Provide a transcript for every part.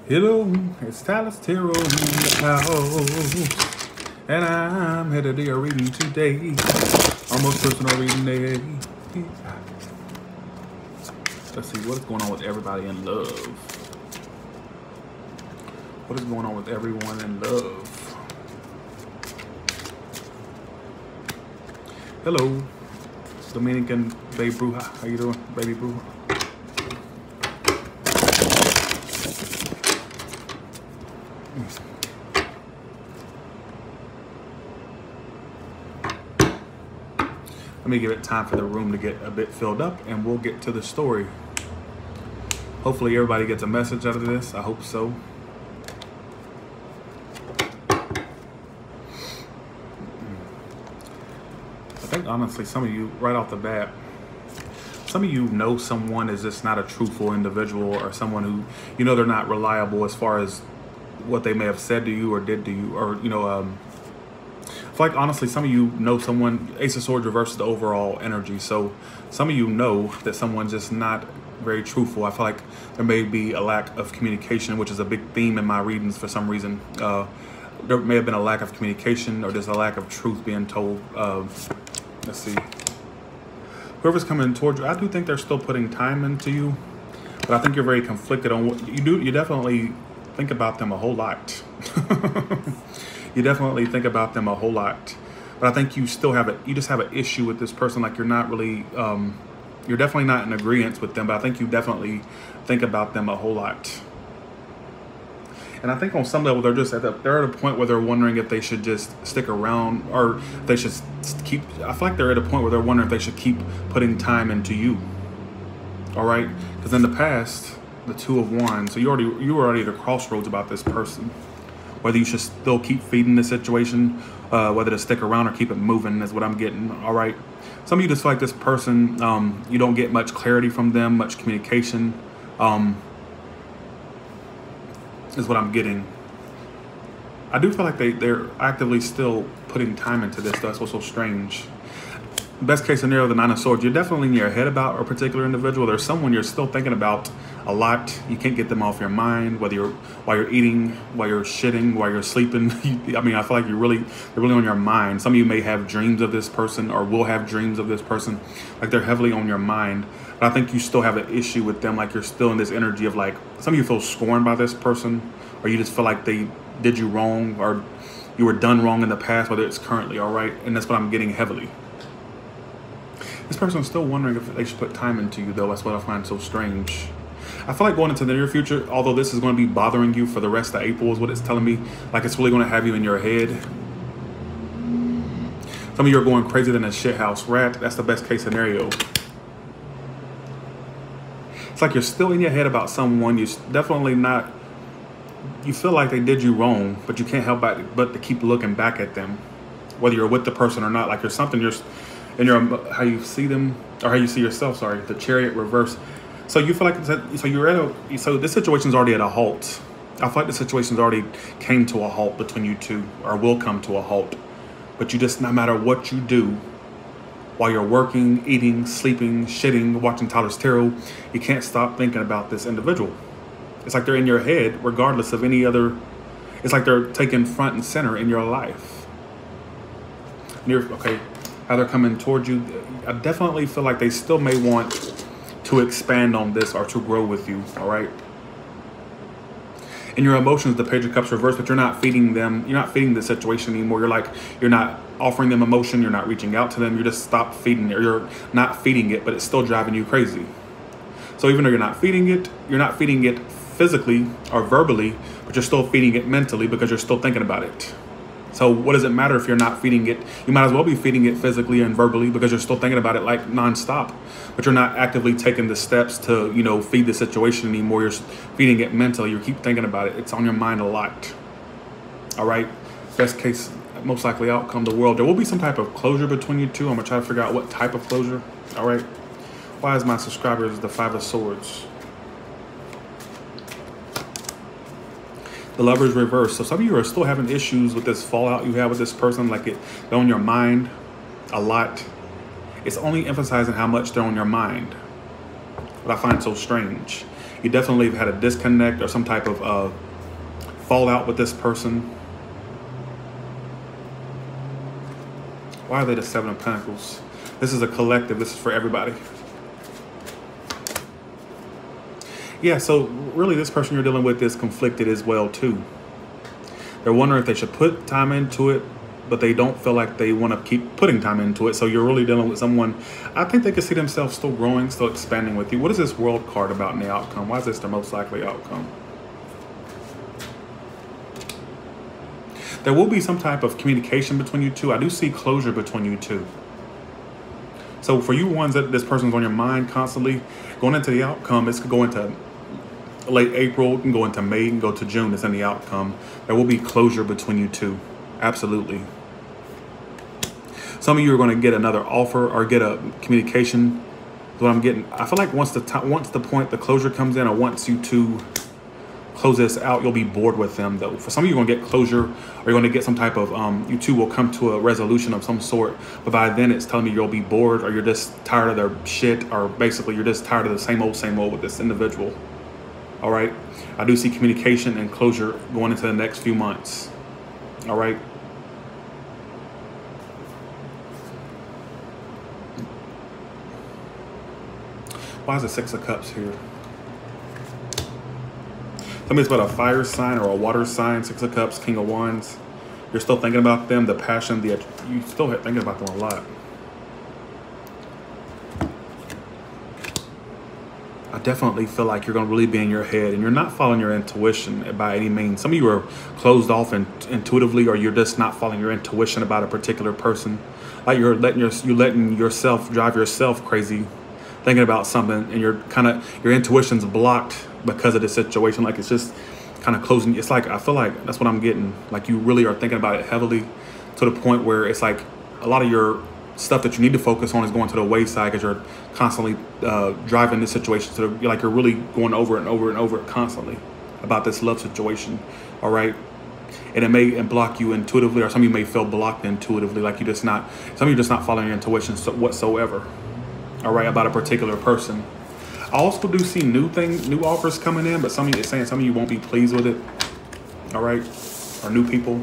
Hello, it's Talis Tarot in the house, and I'm headed to your reading today. Almost personal reading day. Let's see what's going on with everybody in love. What is going on with everyone in love? Hello, Dominican Baby Bruja. How you doing, Baby Bruja? Let me give it time for the room to get a bit filled up and we'll get to the story. Hopefully everybody gets a message out of this. I hope so. I think honestly some of you, right off the bat, some of you know someone is just not a truthful individual, or someone who, you know, they're not reliable as far as what they may have said to you or did to you, or, you know, I feel like honestly some of you know someone. Ace of Swords reverses the overall energy, so some of you know that someone's just not very truthful. I feel like there may be a lack of communication, which is a big theme in my readings for some reason. There may have been a lack of communication, or just a lack of truth being told. Let's see. Whoever's coming towards you, I do think they're still putting time into you, but I think you're very conflicted on what you do. You definitely think about them a whole lot. You definitely think about them a whole lot, but I think you still have you just have an issue with this person. Like you're not really, you're definitely not in agreement with them, but I think you definitely think about them a whole lot. And I think on some level, they're at a point where they're wondering if they should just stick around, or they should keep, I feel like they're at a point where they're wondering if they should keep putting time into you. All right. Because in the past, the Two of Wands, so you were already at a crossroads about this person. Whether you should still keep feeding the situation, whether to stick around or keep it moving is what I'm getting. All right. Some of you just feel like this person, you don't get much clarity from them, much communication, is what I'm getting. I do feel like they're actively still putting time into this. That's what's so strange. Best case scenario, the Nine of Swords, you're definitely in your head about a particular individual. There's someone you're still thinking about a lot. You can't get them off your mind, whether while you're eating, while you're shitting, while you're sleeping. I mean, I feel like they're really on your mind. Some of you may have dreams of this person, or will have dreams of this person. Like they're heavily on your mind. But I think you still have an issue with them. Like you're still in this energy of like, some of you feel scorned by this person, or you just feel like they did you wrong, or you were done wrong in the past, whether it's currently. All right. And that's what I'm getting heavily. This person's still wondering if they should put time into you, though. That's what I find so strange. I feel like going into the near future, although this is going to be bothering you for the rest of April, is what it's telling me. Like it's really going to have you in your head. Some of you are going crazy than a shithouse rat. That's the best case scenario. It's like you're still in your head about someone. You're definitely not. You feel like they did you wrong, but you can't help but to keep looking back at them, whether you're with the person or not. Like there's something in how you see them, or how you see yourself. Sorry, the Chariot reverse. So you feel like so this situation's already at a halt. I feel like the situation's already came to a halt between you two, or will come to a halt. But you just, no matter what you do, while you're working, eating, sleeping, shitting, watching Talis Tarot, you can't stop thinking about this individual. It's like they're in your head, regardless of any other. It's like they're taking front and center in your life. Okay. How they're coming towards you, I definitely feel like they still may want to expand on this or to grow with you. All right. In your emotions, the Page of Cups reversed, but you're not feeding them. You're not feeding the situation anymore. You're not offering them emotion. You're not reaching out to them. You just stop feeding it, or you're not feeding it, but it's still driving you crazy. So even though you're not feeding it physically or verbally, but you're still feeding it mentally because you're still thinking about it. So what does it matter if you're not feeding it? You might as well be feeding it physically and verbally, because you're still thinking about it like nonstop, but you're not actively taking the steps to, you know, feed the situation anymore. You're feeding it mentally. You keep thinking about it. It's on your mind a lot. All right. Best case, most likely outcome, the world. There will be some type of closure between you two. I'm gonna try to figure out what type of closure. All right. Why is my subscribers the Five of Swords? The Lover's reverse. So some of you are still having issues with this fallout you have with this person, like they're on your mind a lot. It's only emphasizing how much they're on your mind. What I find so strange. You definitely have had a disconnect or some type of fallout with this person. Why are they the Seven of Pentacles? This is a collective. This is for everybody. Yeah, so really this person you're dealing with is conflicted as well too. They're wondering if they should put time into it, but they don't feel like they want to keep putting time into it. So you're really dealing with someone, I think they can see themselves still growing, still expanding with you. What is this World card about in the outcome? Why is this the most likely outcome? There will be some type of communication between you two. I do see closure between you two. So for you ones that this person's on your mind constantly, going into the outcome, this could go into late April, can go into May, can go to June. It's in the outcome. There will be closure between you two. Absolutely. Some of you are going to get another offer or get a communication. What I'm getting, I feel like once the point the closure comes in, or once you two close this out, you'll be bored with them though. For some of you, you're going to get closure, or you're going to get some type of you two will come to a resolution of some sort, but by then it's telling me you'll be bored, or you're just tired of their shit, or basically you're just tired of the same old with this individual. All right, I do see communication and closure going into the next few months. All right. Why is the Six of Cups here? Tell me it's about a fire sign or a water sign. Six of Cups, King of Wands. You're still thinking about them, the passion, you still thinking about them a lot. I definitely feel like you're going to really be in your head, and you're not following your intuition by any means. Some of you are closed off intuitively, or you're just not following your intuition about a particular person. Like you're letting yourself drive yourself crazy, thinking about something, and your intuition's blocked because of the situation. Like it's just kind of closing. It's like, I feel like that's what I'm getting. Like you really are thinking about it heavily to the point where it's like a lot of your stuff that you need to focus on is going to the wayside because you're constantly driving this situation to you're really going over and over and over it constantly about this love situation. All right. And it may block you intuitively, or some of you may feel blocked intuitively, like some of you just not following your intuition whatsoever. All right, about a particular person. I also do see new offers coming in, but some of you, it's saying some of you won't be pleased with it. All right, or new people.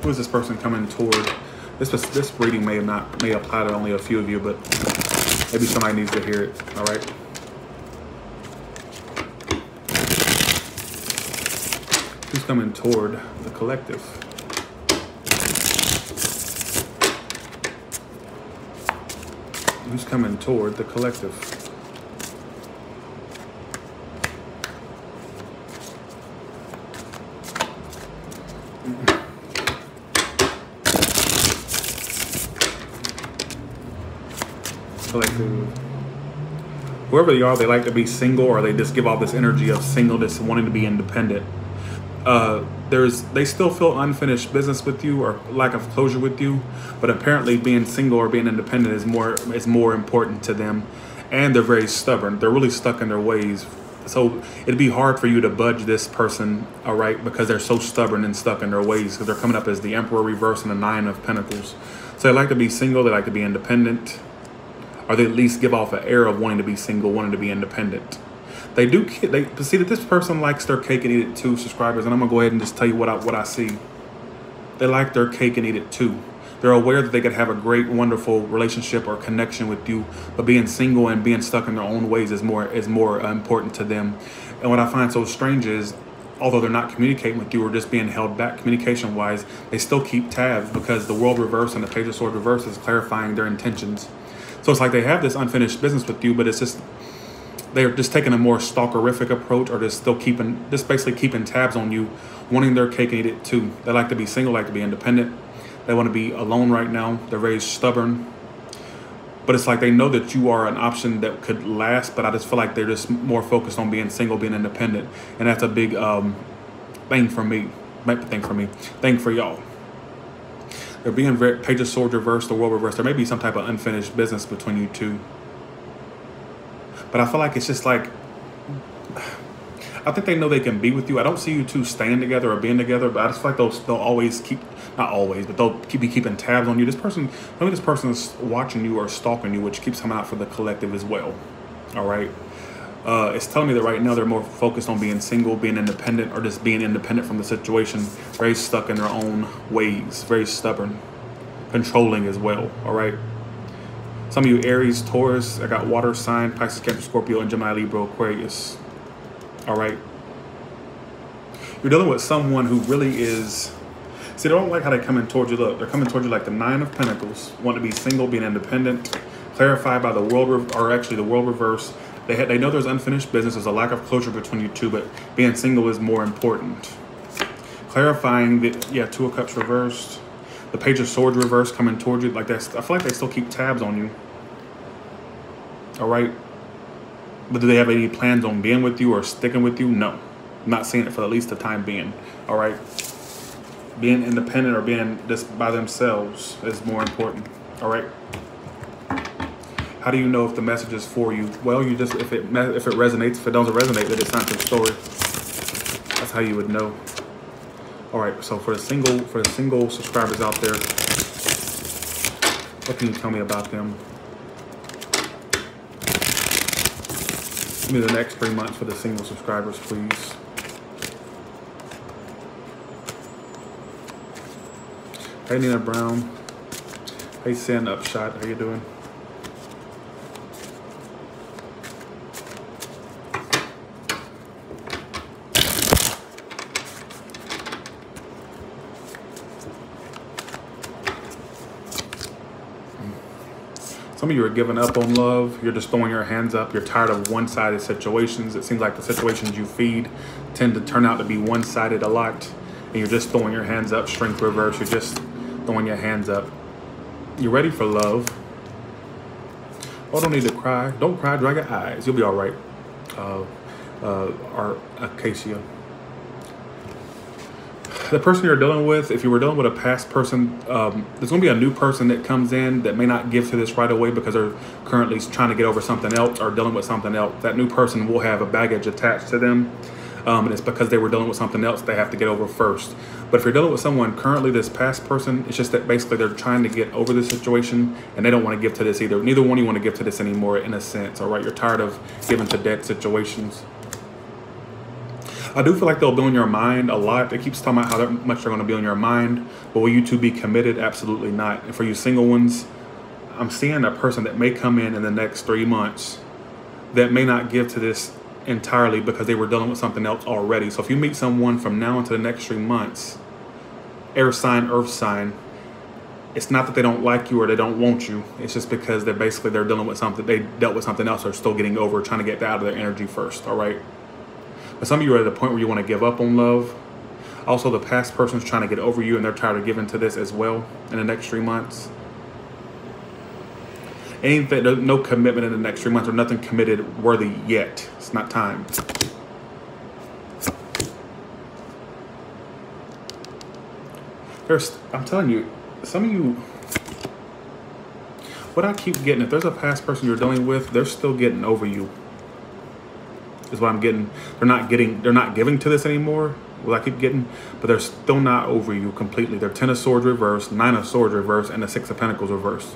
Who is this person coming toward? This reading may apply to only a few of you, but maybe somebody needs to hear it. All right. Who's coming toward the collective? Who's coming toward the collective? Collective. Whoever they are, they like to be single, or they just give off this energy of singleness and wanting to be independent. They still feel unfinished business with you, or lack of closure with you, but apparently being single or being independent is more important to them, and they're very stubborn. They're really stuck in their ways. So it'd be hard for you to budge this person, all right, because they're so stubborn and stuck in their ways, because they're coming up as the Emperor reverse and the Nine of Pentacles. So they like to be single, they like to be independent, or they at least give off an air of wanting to be single, wanting to be independent. They see that this person likes their cake and eat it too, subscribers, and I'm gonna go ahead and just tell you what I see. They like their cake and eat it too. They're aware that they could have a great, wonderful relationship or connection with you, but being single and being stuck in their own ways is more important to them. And what I find so strange is, although they're not communicating with you or just being held back communication-wise, they still keep tabs, because the World reverse and the Page of Swords reverse is clarifying their intentions. So it's like they have this unfinished business with you, but it's just they're just taking a more stalkerific approach, or just basically keeping tabs on you, wanting their cake and eat it too. They like to be single, like to be independent. They want to be alone right now. They're very stubborn. But it's like they know that you are an option that could last, but I just feel like they're just more focused on being single, being independent. And that's a big thing for me. Thing for y'all. They're being very Page of Swords reverse, the World reverse. There may be some type of unfinished business between you two. But I feel like it's just like, I think they know they can be with you. I don't see you two staying together or being together, but I just feel like they'll always keep, not always, but they'll be keeping tabs on you. This person is watching you or stalking you, which keeps coming out for the collective as well. All right. It's telling me that right now they're more focused on being single, being independent, or just being independent from the situation. Very stuck in their own ways, very stubborn, controlling as well. All right. Some of you Aries, Taurus, I got water sign, Pisces, Cancer, Scorpio, and Gemini, Libra, Aquarius. All right. You're dealing with someone who really is, see, they don't like how they come in towards you. Look, they're coming towards you like the Nine of Pentacles, want to be single, being independent, clarified by the world, or actually the world reverse. They know there's unfinished business, there's a lack of closure between you two, but being single is more important. Clarifying that, yeah, Two of Cups reversed. The Page of Swords reversed coming towards you. Like that's, I feel like they still keep tabs on you. All right. But do they have any plans on being with you or sticking with you? No. I'm not seeing it for at least the time being. All right. Being independent or being just by themselves is more important. All right. How do you know if the message is for you? Well, you just, if it resonates, if it doesn't resonate, then it's not your story. That's how you would know. All right, so for the single subscribers out there, what can you tell me about them? Give me the next 3 months for the single subscribers, please. Hey, Nina Brown. Hey, Sin Upshot. How you doing? Some of you are giving up on love. You're just throwing your hands up. You're tired of one-sided situations. It seems like the situations you feed tend to turn out to be one-sided a lot. And you're just throwing your hands up. Strength reverse. You're just throwing your hands up. You're ready for love. Oh, don't need to cry. Don't cry. Dry your eyes. You'll be all right. Our Acacia. The person you're dealing with, if you were dealing with a past person, there's going to be a new person that comes in that may not give to this right away because they're currently trying to get over something else or dealing with something else. That new person will have a baggage attached to them, and it's because they were dealing with something else they have to get over first. But if you're dealing with someone currently, this past person, it's just that basically they're trying to get over this situation and they don't want to give to this either. Neither one of you want to give to this anymore in a sense, all right? You're tired of giving to dead situations. I do feel like they'll be on your mind a lot. It keeps talking about how much they're going to be on your mind. But will you two be committed? Absolutely not. And for you single ones, I'm seeing a person that may come in the next 3 months that may not give to this entirely because they were dealing with something else already. So if you meet someone from now into the next 3 months, air sign, earth sign, it's not that they don't like you or they don't want you. It's just because they're dealing with something. They dealt with something else or still getting over, trying to get out of their energy first, all right? But some of you are at the point where you want to give up on love. Also, the past person's trying to get over you and they're tired of giving to this as well in the next 3 months. Anything, no commitment in the next 3 months or nothing committed worthy yet. It's not time. I'm telling you, some of you, what I keep getting, if there's a past person you're dealing with, they're still getting over you. Is what I'm getting. They're not giving to this anymore. What I keep getting, but they're still not over you completely. They're 10 of Swords reversed, 9 of Swords reversed, and the 6 of Pentacles reversed.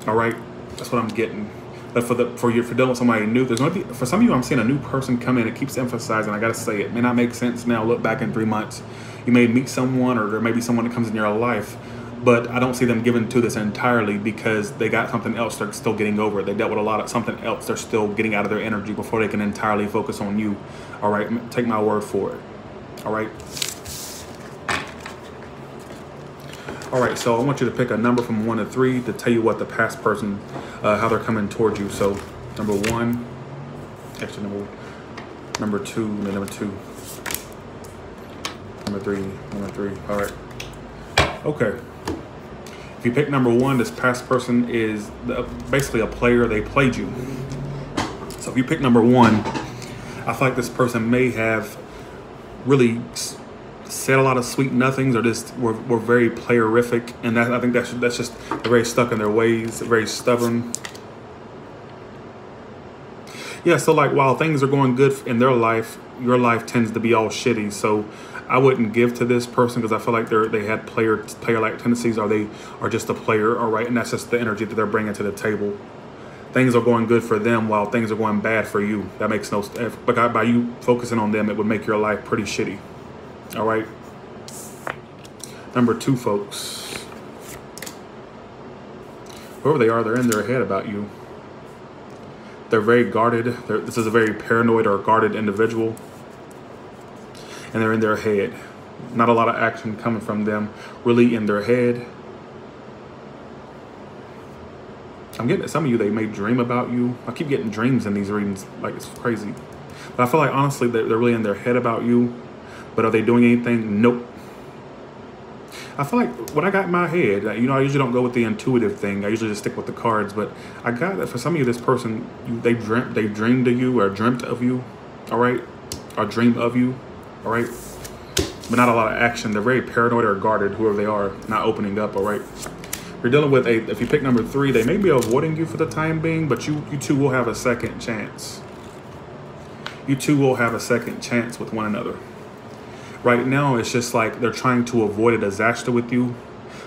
All right, that's what I'm getting. But for dealing with somebody new, there's going to be, for some of you, I'm seeing a new person come in. It keeps emphasizing. I got to say, it may not make sense now. Look back in 3 months, you may meet someone, or there may be someone that comes in your life. But I don't see them giving to this entirely because they got something else they're still getting over. They dealt with a lot of something else they're still getting out of their energy before they can entirely focus on you. All right, take my word for it. All right. All right, so I want you to pick a number from 1 to 3 to tell you what the past person, how they're coming towards you. So number 1, actually number 2, number 2, number 3. All right. Okay. If you pick number 1, this past person is basically a player. They played you. So if you pick number 1, I feel like this person may have really said a lot of sweet nothings or just were very playerific. And I think that's just, they're very stuck in their ways, very stubborn. Yeah, so like while things are going good in their life, your life tends to be all shitty. So I wouldn't give to this person because I feel like they had player-like tendencies, or they are just a player, all right? And that's just the energy that they're bringing to the table. things are going good for them while things are going bad for you. That makes no sense. But by you focusing on them, it would make your life pretty shitty. All right. Number 2, folks. Whoever they are, they're in their head about you. They're very guarded. This is a very paranoid or guarded individual. And they're in their head. Not a lot of action coming from them. Really in their head. I'm getting some of you, they may dream about you. I keep getting dreams in these readings, like it's crazy. But I feel like honestly they're really in their head about you. But are they doing anything? Nope. I feel like what I got in my head, I usually don't go with the intuitive thing. I usually just stick with the cards. But I got that for some of you, this person, they dreamed of you or dreamt of you, all right? Or dreamed of you, all right? But not a lot of action. They're very paranoid or guarded, whoever they are, not opening up, all right? You're dealing with if you pick number 3, they may be avoiding you for the time being, but you two will have a second chance. You two will have a second chance with one another. Right now, it's just like they're trying to avoid a disaster with you.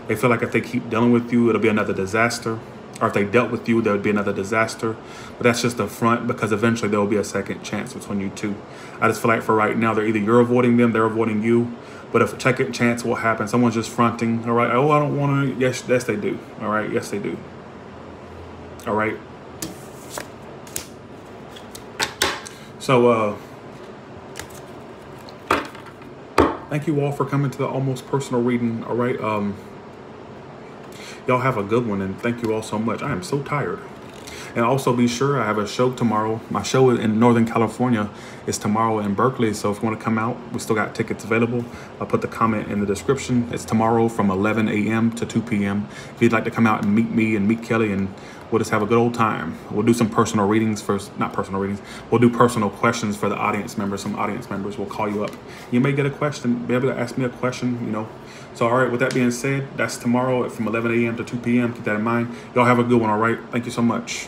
They feel like if they keep dealing with you, it'll be another disaster. Or if they dealt with you, there would be another disaster. But that's just the front, because eventually there will be a second chance between you two. I just feel like for right now, they're either you're avoiding them, they're avoiding you. But if a second chance will happen, someone's just fronting, all right? Oh, I don't want to. Yes, they do. All right. Yes, they do. All right. So, thank you all for coming to the almost personal reading. All right. Y'all have a good one, and thank you all so much. I am so tired. And also be sure, I have a show tomorrow. My show in Northern California is tomorrow in Berkeley. So if you want to come out, we still got tickets available. I'll put the comment in the description. It's tomorrow from 11 a.m. to 2 p.m. If you'd like to come out and meet me and meet Kelly, and we'll just have a good old time. We'll do some personal readings first, not personal readings. We'll do personal questions for the audience members. Some audience members will call you up. You may get a question, be able to ask me a question, So, all right, with that being said, that's tomorrow from 11 a.m. to 2 p.m. Keep that in mind. Y'all have a good one, all right? Thank you so much.